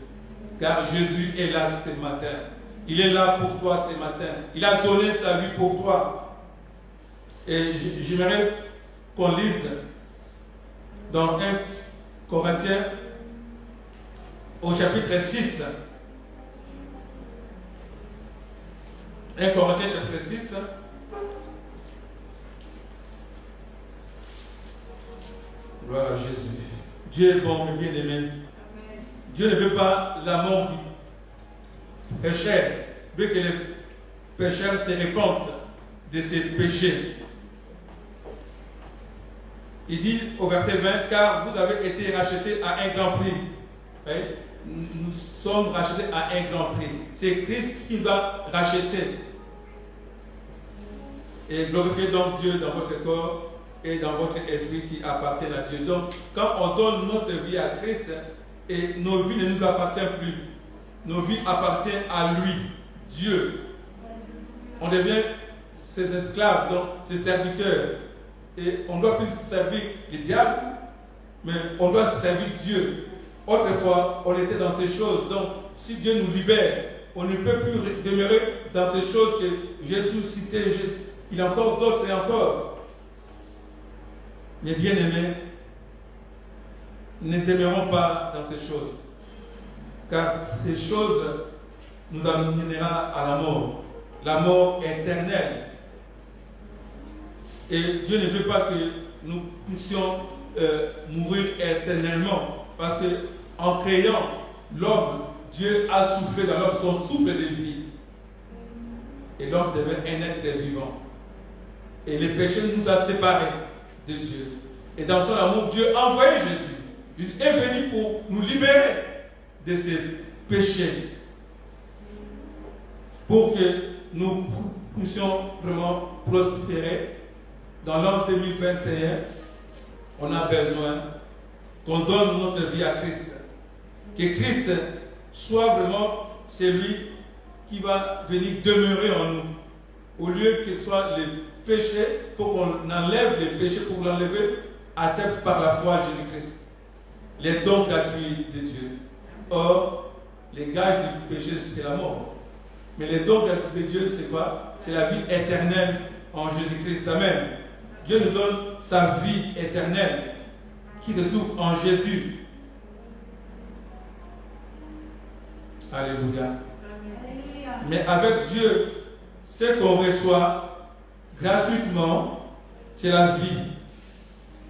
Car Jésus est là ce matin. Il est là pour toi ce matin. Il a donné sa vie pour toi. Et j'aimerais qu'on lise dans 1 Corinthiens au chapitre 6. 1 Corinthiens chapitre 6. Gloire à Jésus. Dieu est bon, mes bien-aimés. Dieu ne veut pas la mort du pécheur. Il veut que les pécheurs se répandent de ses péchés. Il dit au verset 20, car vous avez été rachetés à un grand prix. Oui? Nous sommes rachetés à un grand prix. C'est Christ qui nous a rachetés. Et glorifiez donc Dieu dans votre corps et dans votre esprit qui appartiennent à Dieu. Donc, quand on donne notre vie à Christ, et nos vies ne nous appartiennent plus. Nos vies appartiennent à lui, Dieu. On devient ses esclaves, donc ses serviteurs. Et on ne doit plus servir le diable, mais on doit servir Dieu. Autrefois, on était dans ces choses. Donc, si Dieu nous libère, on ne peut plus demeurer dans ces choses que j'ai tout cité. Il y a encore d'autres et encore. Mais bien aimés, ne demeurons pas dans ces choses. Car ces choses nous amèneront à la mort éternelle. Et Dieu ne veut pas que nous puissions mourir éternellement. Parce que en créant l'homme, Dieu a soufflé dans l'homme son souffle de vie. Et l'homme devait un être vivant. Et le péché nous a séparés de Dieu. Et dans son amour, Dieu a envoyé Jésus. Jésus est venu pour nous libérer de ces péchés. Pour que nous puissions vraiment prospérer. Dans l'an 2021, on a besoin qu'on donne notre vie à Christ. Que Christ soit vraiment celui qui va venir demeurer en nous. Au lieu que ce soit les péchés, il faut qu'on enlève les péchés pour l'enlever, accepte par la foi Jésus-Christ. Les dons gratuits de Dieu. Or, les gages du péché, c'est la mort. Mais les dons gratuits de Dieu, c'est quoi? C'est la vie éternelle en Jésus-Christ. Amen. Dieu nous donne sa vie éternelle qui se trouve en Jésus. Alléluia. Mais avec Dieu, ce qu'on reçoit gratuitement, c'est la vie.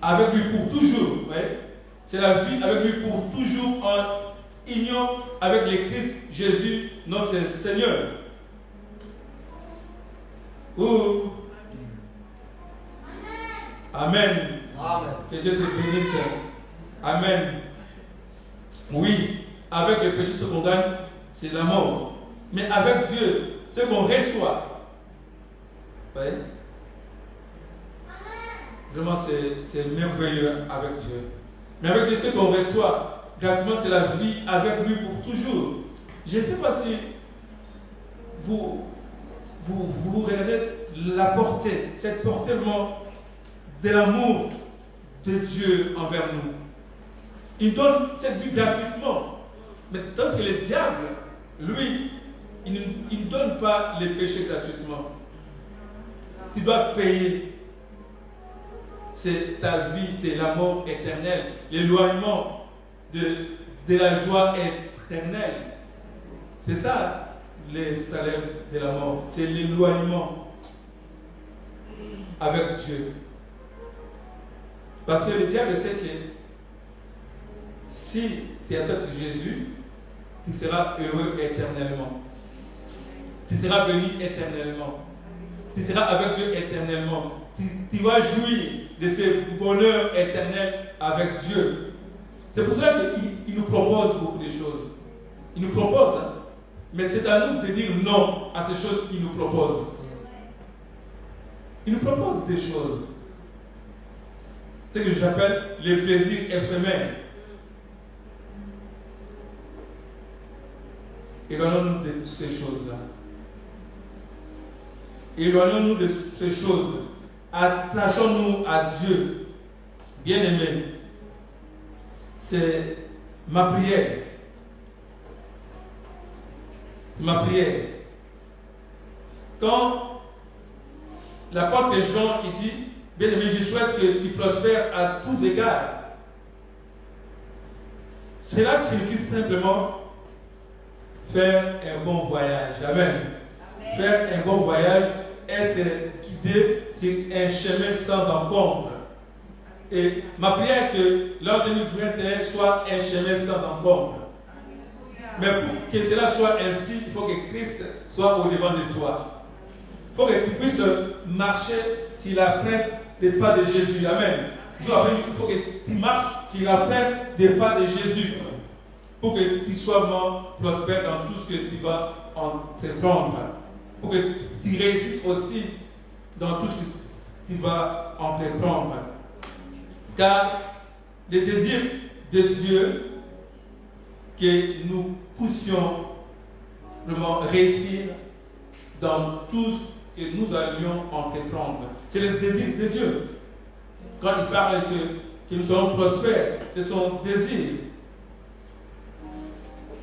Avec lui pour toujours. Ouais? C'est la vie avec lui pour toujours en union avec le Christ Jésus, notre Seigneur. Ouh. Amen. Amen. Que Dieu te bénisse. Amen. Oui, avec le péché, ce qu'on gagne, c'est la mort. Mais avec Dieu, ce qu'on reçoit, vous voyez? Vraiment, c'est merveilleux avec Dieu. Mais avec Dieu, ce qu'on reçoit, gratuitement, c'est la vie avec lui pour toujours. Je ne sais pas si vous regardez la portée, cette portée vraiment de l'amour de Dieu envers nous. Il donne cette vie gratuitement. Mais tandis que le diable, lui, il ne donne pas les péchés gratuitement. Tu dois payer. C'est ta vie, c'est la mort éternelle, l'éloignement de la joie éternelle. C'est ça, le salaire de la mort. C'est l'éloignement avec Dieu. Parce que le diable sait que si tu acceptes Jésus, tu seras heureux éternellement. Tu seras béni éternellement. Tu seras avec Dieu éternellement. Tu vas jouir de ce bonheur éternel avec Dieu. C'est pour cela qu'il nous propose beaucoup de choses. Il nous propose, hein? Mais c'est à nous de dire non à ces choses qu'il nous propose. Il nous propose des choses. C'est ce que j'appelle les plaisirs éphémères. Éloignons-nous de ces choses-là. Éloignons-nous de ces choses. Attachons-nous à Dieu. Bien-aimé, c'est ma prière. C'est ma prière. Quand l'apôtre Jean il dit, bien-aimé, je souhaite que tu prospères à tous égards. Cela signifie simplement faire un bon voyage. Amen. Amen. Faire un bon voyage, être guidé sur un chemin sans encombre. Et ma prière est que l'an 2021 soit un chemin sans encombre. Mais pour que cela soit ainsi, il faut que Christ soit au devant de toi. Il faut que tu puisses marcher sur la plainte des pas de Jésus. Amen. Il faut que tu marches sur la plainte des pas de Jésus. Pour que tu sois vraiment prospère dans tout ce que tu vas entreprendre. Pour que tu réussisses aussi dans tout ce que tu vas entreprendre. Car le désir de Dieu, que nous puissions vraiment réussir dans tout ce que nous allions entreprendre. C'est le désir de Dieu. Quand il parle que nous serons prospères, c'est son désir.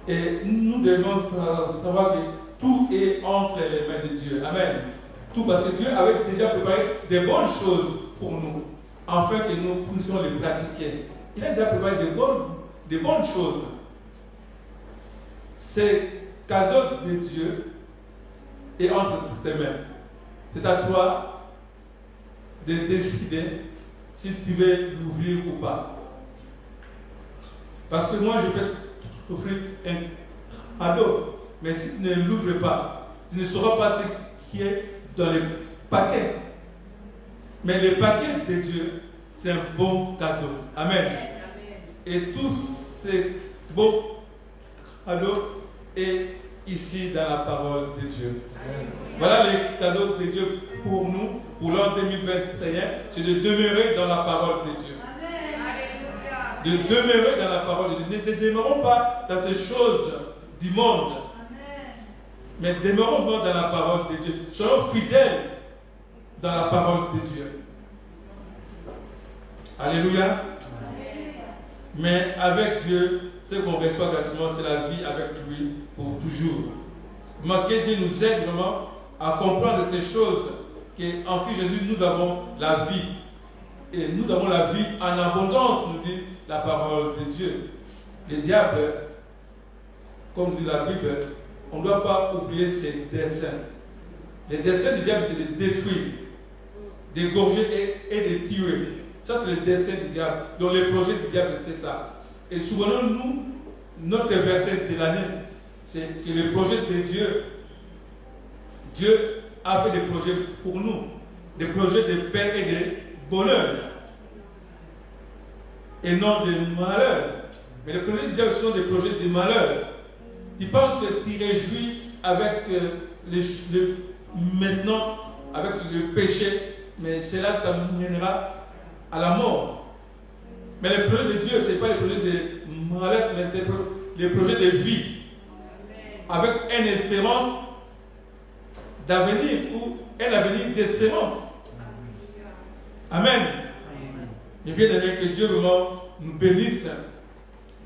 Et nous devons savoir que tout est entre les mains de Dieu. Amen. Tout parce que Dieu avait déjà préparé des bonnes choses pour nous, afin que nous puissions les pratiquer. Il a déjà préparé des bonnes choses. C'est cadeau de Dieu et entre tes mains. C'est à toi de décider si tu veux l'ouvrir ou pas. Parce que moi, je peux t'offrir un cadeau, mais si tu ne l'ouvres pas, tu ne sauras pas ce qui est dans les paquets. Mais le paquet de Dieu, c'est un bon cadeau. Amen. Et tous ces beaux cadeaux est ici dans la parole de Dieu. Amen. Voilà les cadeaux de Dieu pour nous, pour l'an 2021, c'est de demeurer dans la parole de Dieu. Amen. De demeurer dans la parole de Dieu. Ne demeurons pas dans ces choses du monde. Amen. Mais demeurons dans la parole de Dieu. Soyons fidèles dans la parole de Dieu. Alléluia. Amen. Mais avec Dieu, ce qu'on reçoit gratuitement, c'est la vie avec lui pour toujours. Que Dieu nous aide vraiment à comprendre ces choses, qu'en Christ Jésus, nous avons la vie. Et nous avons la vie en abondance, nous dit la parole de Dieu. Le diable, comme dit la Bible, on ne doit pas oublier ses desseins. Les desseins du diable, c'est de détruire, d'égorger et de tuer. Ça, c'est le dessein du diable. Donc, le projet du diable, c'est ça. Et souvenons-nous, notre verset de l'année, c'est que le projet de Dieu, Dieu a fait des projets pour nous, des projets de paix et de bonheur, et non de malheur. Mais les projets du diable sont des projets de malheur. Tu penses que tu réjouis avec maintenant, avec le péché, mais cela t'amènera à la mort. Mais le projet de Dieu, ce n'est pas le projet de malheur, mais c'est le projet de vie. Avec une espérance d'avenir ou un avenir d'espérance. Amen. Et bien aimé, que Dieu vraiment nous bénisse,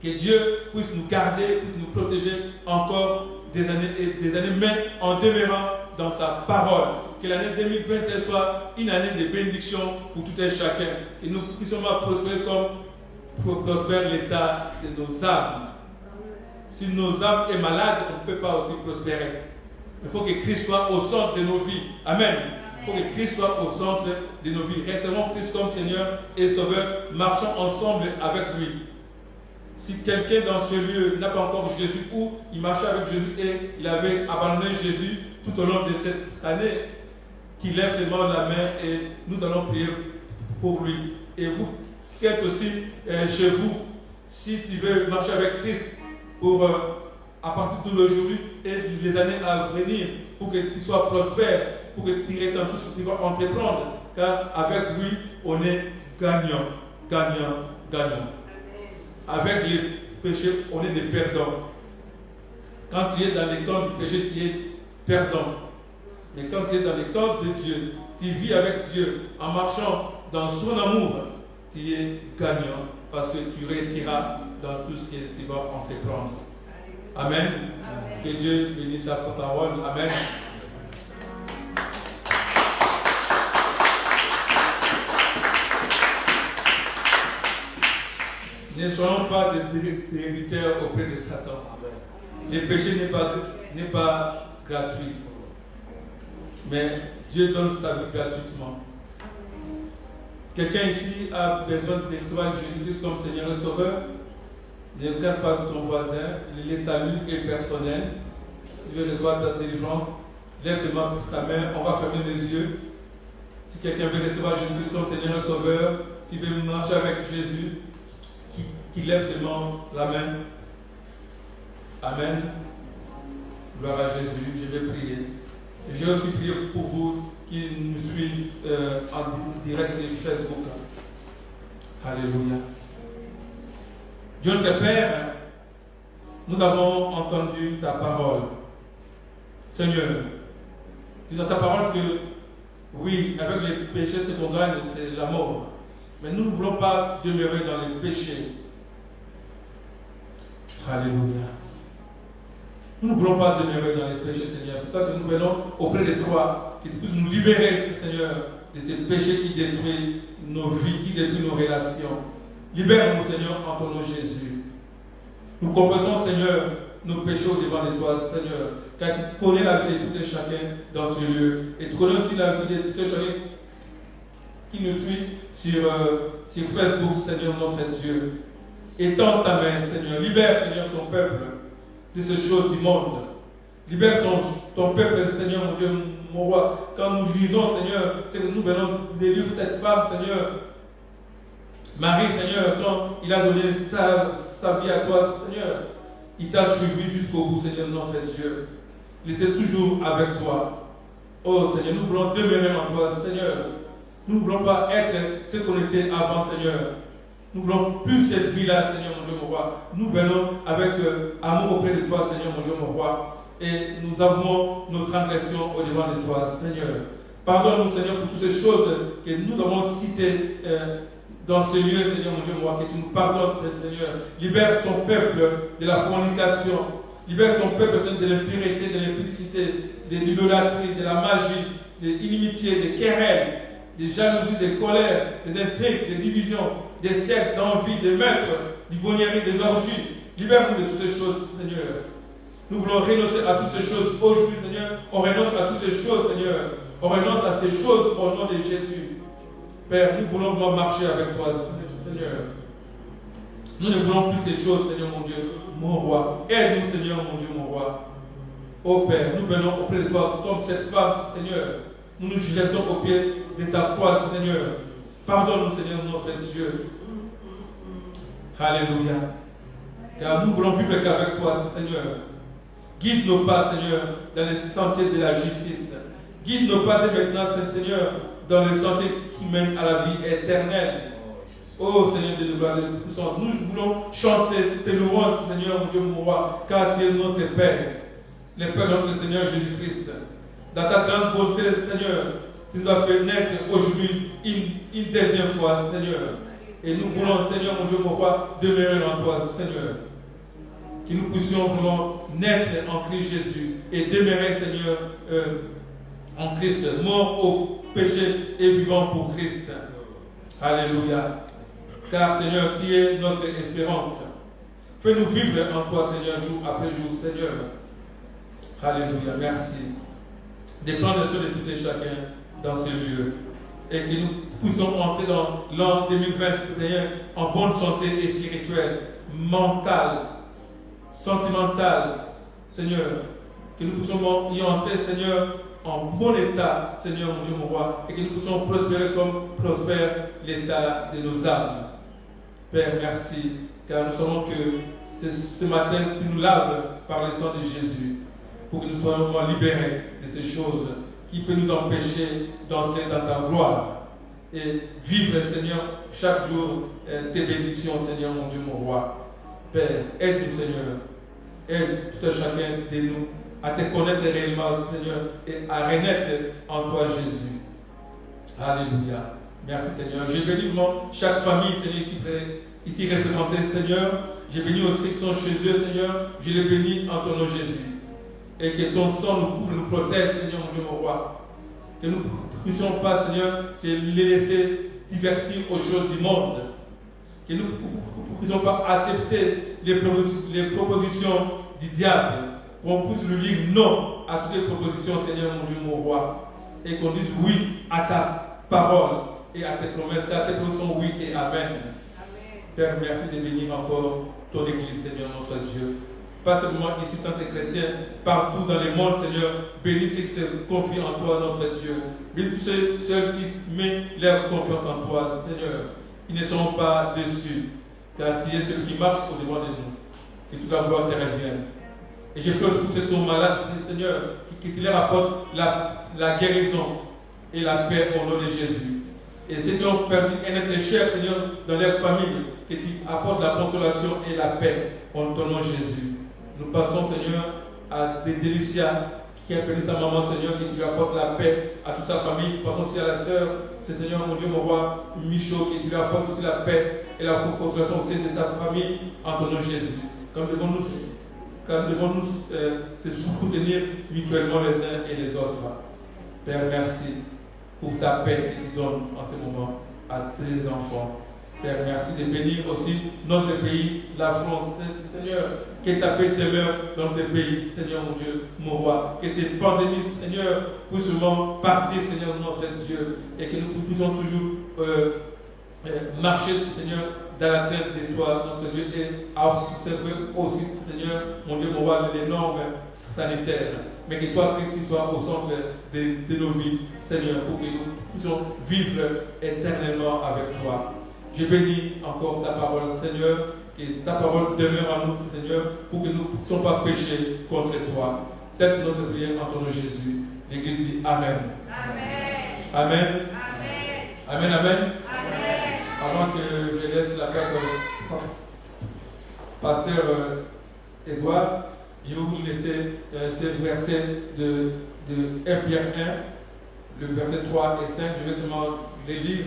que Dieu puisse nous garder, puisse nous protéger encore des années et des années, mais en demeurant dans sa parole. Que l'année 2021 soit une année de bénédiction pour tout un chacun. Que nous puissions prospérer comme prospère l'état de nos âmes. Si nos âmes est malade, on ne peut pas aussi prospérer. Il faut que Christ soit au centre de nos vies. Amen. Il faut que Christ soit au centre de nos vies. Recevons Christ comme Seigneur et Sauveur. Marchons ensemble avec lui. Si quelqu'un dans ce lieu n'a pas encore Jésus ou il marchait avec Jésus et il avait abandonné Jésus tout au long de cette année, qu'il lève seulement la main et nous allons prier pour lui. Et vous qui êtes aussi chez vous, si tu veux marcher avec Christ pour à partir d'aujourd'hui et les années à venir, pour que tu sois prospère, pour que tu restes dans tout ce que tu vas entreprendre, car avec lui, on est gagnant, gagnant, gagnant. Avec les péchés, on est des perdants. Quand tu es dans les camps du péché, tu es perdant. Mais quand tu es dans les camps de Dieu, tu vis avec Dieu en marchant dans son amour, tu es gagnant parce que tu réussiras dans tout ce que tu vas entreprendre. Amen. Amen. Que Dieu bénisse sa parole. Amen. Ne soyons pas des débiteurs auprès de Satan. Le péché n'est pas gratuit. Mais Dieu donne sa vie gratuitement. Quelqu'un ici a besoin de recevoir Jésus comme Seigneur et Sauveur. Ne regarde pas ton voisin, les saluts est personnel. Tu veux recevoir ta délivrance, lève seulement ta main, on va fermer les yeux. Si quelqu'un veut recevoir Jésus comme Seigneur et Sauveur, tu veux marcher avec Jésus, qui lève seulement la main. Amen. Gloire à Jésus, je vais prier. Je vais aussi prier pour vous qui nous suivent en direct sur Facebook. Alléluia. Dieu notre Père, nous avons entendu ta parole. Seigneur, tu dis dans ta parole que, oui, avec les péchés, ce qu'on gagne, c'est la mort. Mais nous ne voulons pas demeurer dans les péchés. Alléluia. Nous ne voulons pas demeurer dans les péchés, Seigneur. C'est ça que nous venons auprès de toi, que tu puisses nous libérer, Seigneur, de ces péchés qui détruisent nos vies, qui détruisent nos relations. Libère-nous, Seigneur, en ton nom Jésus. Nous confessons, Seigneur, nos péchés au devant de toi, Seigneur, car tu connais la vie de tout et chacun dans ce lieu. Et tu connais aussi la vie de tout et chacun qui nous suit sur Facebook, Seigneur, notre Dieu. Étends ta main, Seigneur. Libère, Seigneur, ton peuple de ces choses du monde. Libère ton peuple, Seigneur, mon Dieu, mon roi. Quand nous lisons, Seigneur, c'est que nous venons de lire cette femme, Seigneur. Marie, Seigneur, quand il a donné sa vie à toi, Seigneur, il t'a suivi jusqu'au bout, Seigneur, notre Dieu. Il était toujours avec toi. Oh, Seigneur, nous voulons demeurer en toi, Seigneur. Nous ne voulons pas être ce qu'on était avant, Seigneur. Nous voulons plus cette vie-là, Seigneur, mon Dieu, mon roi. Nous venons avec amour auprès de toi, Seigneur, mon Dieu, mon roi. Et nous avons nos transgressions au devant de toi, Seigneur. Pardonne-nous, Seigneur, pour toutes ces choses que nous avons citées dans ce lieu, Seigneur, mon Dieu, mon roi. Que tu nous pardonnes, Seigneur. Libère ton peuple de la fornication. Libère ton peuple, Seigneur, de l'impureté, de l'impudicité, de l'idolâtrie, de la magie, de l'inimitié, des querelles, des jalousies, des colères, des intrigues, des divisions, des sectes, d'envie, des maîtres, d'ivrognerie, des orgies. Libère-nous de toutes ces choses, Seigneur. Nous voulons renoncer à toutes ces choses aujourd'hui, Seigneur. On renonce à toutes ces choses, Seigneur. On renonce à ces choses au nom de Jésus. Père, nous voulons vraiment marcher avec toi, Seigneur. Nous ne voulons plus ces choses, Seigneur, mon Dieu, mon roi. Aide-nous, Seigneur, mon Dieu, mon roi. Ô Père, nous venons auprès de toi comme cette femme, Seigneur. Nous nous jetons au pied de ta croix, Seigneur. Pardonne-nous, Seigneur, notre Dieu. Alléluia. Car nous voulons vivre qu'avec toi, Seigneur. Guide nos pas, Seigneur, dans les sentiers de la justice. Guide nos pas dès maintenant, Seigneur, dans les sentiers qui mènent à la vie éternelle. Oh Seigneur de gloire, nous voulons chanter tes louanges, Seigneur, mon Dieu, mon roi, car tu es notre Père, le Père de notre Seigneur Jésus-Christ. Dans ta grande bonté, Seigneur, tu nous as fait naître aujourd'hui une deuxième fois, Seigneur. Et nous voulons, Seigneur, mon Dieu, mon roi, demeurer en toi, Seigneur. Que nous puissions vraiment naître en Christ Jésus et demeurer, Seigneur, en Christ, mort au péché et vivant pour Christ. Alléluia. Car, Seigneur, tu es notre espérance. Fais-nous vivre en toi, Seigneur, jour après jour, Seigneur. Alléluia. Merci. Déclare le seul de tout et chacun dans ce lieu. Et que nous puissions entrer dans l'an 2021 en bonne santé et spirituelle, mentale, sentimentale, Seigneur. Que nous puissions y entrer, Seigneur, en bon état, Seigneur, mon Dieu, mon roi. Et que nous puissions prospérer comme prospère l'état de nos âmes. Père, merci. Car nous savons que ce matin, tu nous laves par le sang de Jésus. Pour que nous soyons vraiment libérés de ces choses qui peuvent nous empêcher d'entrer dans ta gloire et vivre, Seigneur, chaque jour tes bénédictions, Seigneur, mon Dieu, mon roi. Père, aide-nous, Seigneur. Aide tout un chacun de nous à te connaître réellement, Seigneur, et à renaître en toi, Jésus. Alléluia. Merci, Seigneur. J'ai béni vraiment chaque famille, Seigneur, ici représentée, Seigneur. J'ai béni aussi qui sont chez eux, Seigneur. Je les bénis en ton nom, Jésus. Et que ton sang nous couvre, nous protège, Seigneur, mon Dieu, mon roi. Que nous ne puissions pas, Seigneur, les laisser divertir aux choses du monde. Que nous ne puissions pas accepter les propositions du diable. Qu'on puisse lui dire non à toutes ces propositions, Seigneur, mon Dieu, mon roi. Et qu'on dise oui à ta parole et à tes promesses, à tes propositions, oui et amen. Amen. Père, merci de bénir encore ton Église, Seigneur, notre Dieu. Pas seulement ici, saints et chrétiens, partout dans le monde, Seigneur, bénis ceux qui se confient en toi, notre Dieu. Bénis ceux qui mettent leur confiance en toi, Seigneur. Ils ne seront pas déçus, car tu es celui qui marche au devant de nous. Que toute la gloire te revienne. Et je prie pour ceux qui sont malades, Seigneur, que tu leur apportes la guérison et la paix au nom de Jésus. Et ceux qui ont perdu un être cher, Seigneur, dans leur famille, que tu apportes la consolation et la paix en ton nom, Jésus. Nous passons, Seigneur, à des Délicia qui a perdu sa maman, Seigneur, que tu lui apportes la paix à toute sa famille. Nous passons aussi à la sœur, c'est Seigneur, mon Dieu, mon roi, Michaud, que tu lui apportes aussi la paix et la consolation aussi de sa famille en ton nom, Jésus. Comme devons nous car nous devons se soutenir mutuellement les uns et les autres. Père, merci pour ta paix que tu donnes en ce moment à tes enfants. Père, merci de bénir aussi notre pays, la France, Seigneur. Que ta paix demeure dans tes pays, Seigneur mon Dieu, mon roi. Que cette pandémie, Seigneur, puisse vraiment partir, Seigneur notre Dieu, et que nous puissions toujours marcher, Seigneur, dans la tête de toi, notre Dieu, et observer aussi, Seigneur, mon Dieu, mon roi, les normes sanitaires. Mais que toi, Christ, sois au centre de nos vies, Seigneur, pour que nous puissions vivre éternellement avec toi. Je bénis encore ta parole, Seigneur, que ta parole demeure en nous, Seigneur, pour que nous ne puissions pas pécher contre toi. Tête notre prière en ton nom Jésus. L'Église dit Amen. Amen. Amen. Amen. Amen. Amen. Avant que je laisse la place au pasteur Edouard, je vais vous laisser ce verset de 1 Pierre 1, le verset 3 et 5. Je vais seulement les lire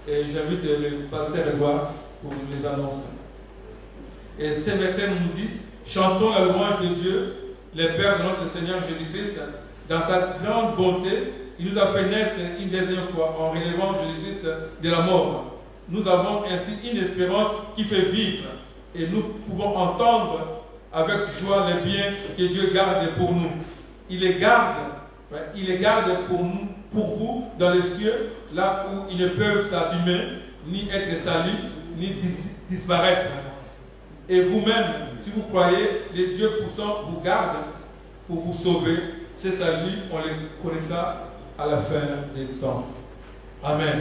et j'invite le pasteur Edouard pour les annonces. Et ces versets nous disent: chantons la louange de Dieu, le Père de notre Seigneur Jésus-Christ. Dans sa grande bonté, il nous a fait naître une deuxième fois en relevant Jésus-Christ de la mort. Nous avons ainsi une espérance qui fait vivre et nous pouvons entendre avec joie les biens que Dieu garde pour nous. Il les garde pour nous, pour vous dans les cieux, là où ils ne peuvent s'abîmer, ni être salis, ni disparaître. Et vous-même, si vous croyez, les dieux puissants vous gardent pour vous sauver. Ce salut, on les connaîtra à la fin des temps. Amen.